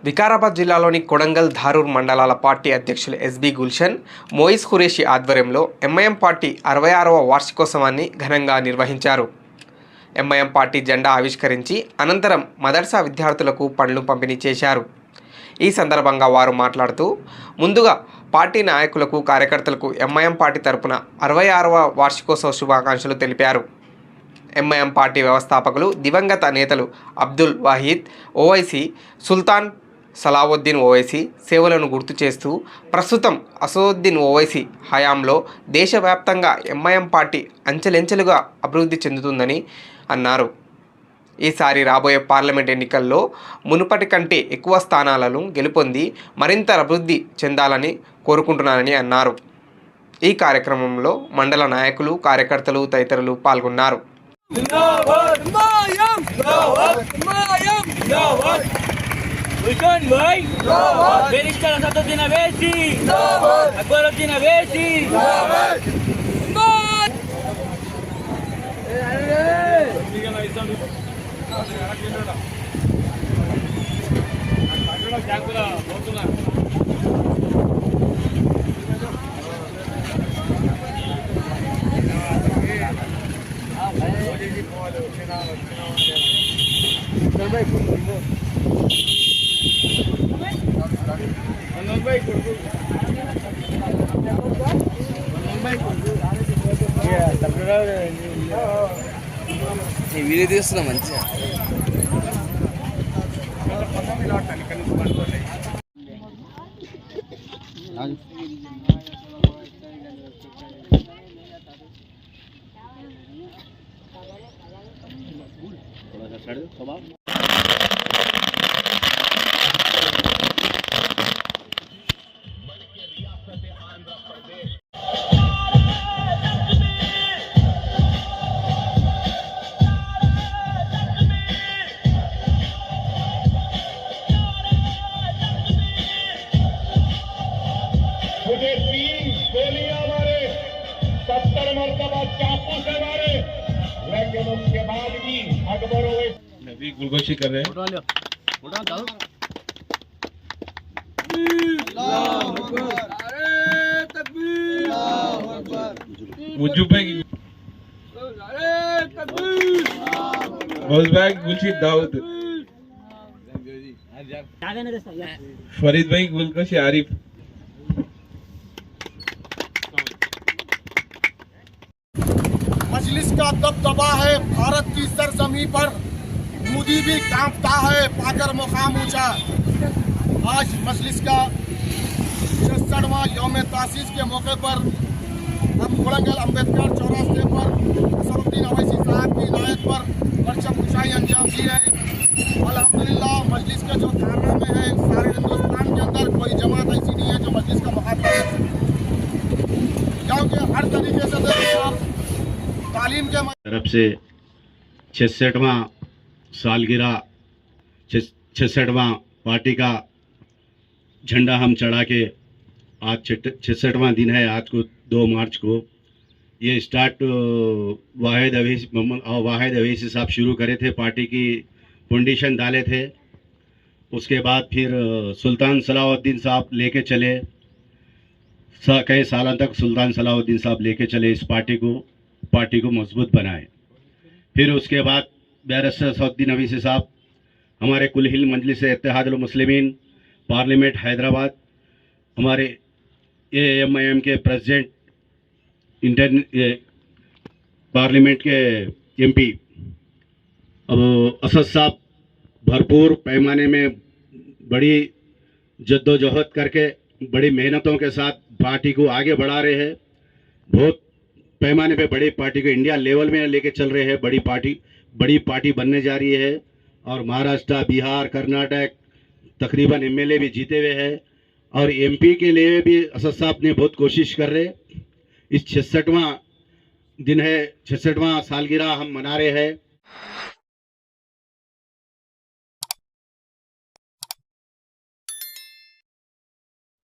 వికారాబాద్ జిల్లాలోని కొడంగల్ ధారూర్ మండలాల పార్టీ అధ్యక్షులు ఎస్బి గుల్షన్, మోయిస్ ఖురేషి ఆధ్వర్యంలో ఎంఐఎం పార్టీ 66వ వార్షికోత్సవాన్ని ఘనంగా నిర్వహించారు. ఎంఐఎం పార్టీ జెండా ఆవిష్కరించి అనంతరం మదర్సా విద్యార్థులకు పండ్లు పంపిణీ చేశారు. ఈ సందర్భంగా వారు మాట్లాడుతూ, ముందుగా పార్టీ నాయకులకు, కార్యకర్తలకు ఎంఐఎం పార్టీ తరపున 66వ వార్షికోత్సవ శుభాకాంక్షలు తెలిపారు. ఎంఐఎం పార్టీ వ్యవస్థాపకులు దివంగత నేతలు అబ్దుల్ వాహీద్ ఓవైసీ, సుల్తాన్ సలావుద్దీన్ ఓవైసీ సేవలను గుర్తు చేస్తూ, ప్రస్తుతం అసదుద్దీన్ ఓవైసీ హయాంలో దేశవ్యాప్తంగా ఎంఐఎం పార్టీ అంచెలంచెలుగా అభివృద్ధి చెందుతుందని అన్నారు. ఈసారి రాబోయే పార్లమెంట్ ఎన్నికల్లో మునుపటి కంటే ఎక్కువ స్థానాలను గెలుపొంది మరింత అభివృద్ధి చెందాలని కోరుకుంటున్నానని అన్నారు. ఈ కార్యక్రమంలో మండల నాయకులు, కార్యకర్తలు తదితరులు పాల్గొన్నారు. వీడియో తీస్తున్నా మంచిగా. मुझे 3 गोलियां मारे, 70 मरतबा चाकू से मारे, लेकिन उसके बाद भी अकबर नबी गुलगोशी कर रहे हैं। मुजुब भाई, गुलशीद दाऊद, फरीद भाई, गुलगोशी आरिफ। मजलिस का दबदबा है भारत की सरजमी पर, मोदी भी कांपता है पाकर मुकाम ऊंचा। आज मजलिस का 66वां यौम तासीस के मौके पर हम कोड़ंगल अम्बेडकर चौरास्ते पर असदुद्दीन ओवैसी साहब की हिदायत पर परचम कुशाई अंजाम दी है। अल्हम्दुलिल्लाह मजलिस के जो कारनामे हैं, सारे हिंदुस्तान के अंदर कोई जमात ऐसी नहीं है जो मजलिस का मुकाबला कर सके, क्योंकि हर तरीके से तालीम के तरफ से 66वां सालगिरह 66वां पार्टी का झंडा हम चढ़ा के आज 66वां दिन है। आज को 2 मार्च को ये स्टार्ट वाहिद अवैसी साहब शुरू करे थे, पार्टी की फाउंडेशन डाले थे। उसके बाद फिर सुल्तान सलाउद्दीन साहब लेके चले, कई सालों तक सुल्तान सलाउद्दीन साहब लेके चले इस पार्टी को मजबूत बनाए। फिर उसके बाद बैरिस्टर असदुद्दीन ओवैसी साहब हमारे कुल हिंद मजलिस इत्तेहादुल मुस्लिमीन पार्लियामेंट हैदराबाद, हमारे एएमआईएम के प्रेसिडेंट, पार्लियामेंट के एमपी। अब असद साहब भरपूर पैमाने में बड़ी जद्दोजहद करके, बड़ी मेहनतों के साथ पार्टी को आगे बढ़ा रहे हैं। बहुत पैमाने पे बड़ी पार्टी को इंडिया लेवल में लेके चल रहे हैं। बड़ी पार्टी बनने जा रही है। और महाराष्ट्र, बिहार, कर्नाटक तकरीबन एमएलए भी जीते हुए हैं। और एमपी के लिए भी असद साहब ने बहुत कोशिश कर रहे। इस 66वां दिन है, 66वां सालगिरह हम मना रहे हैं।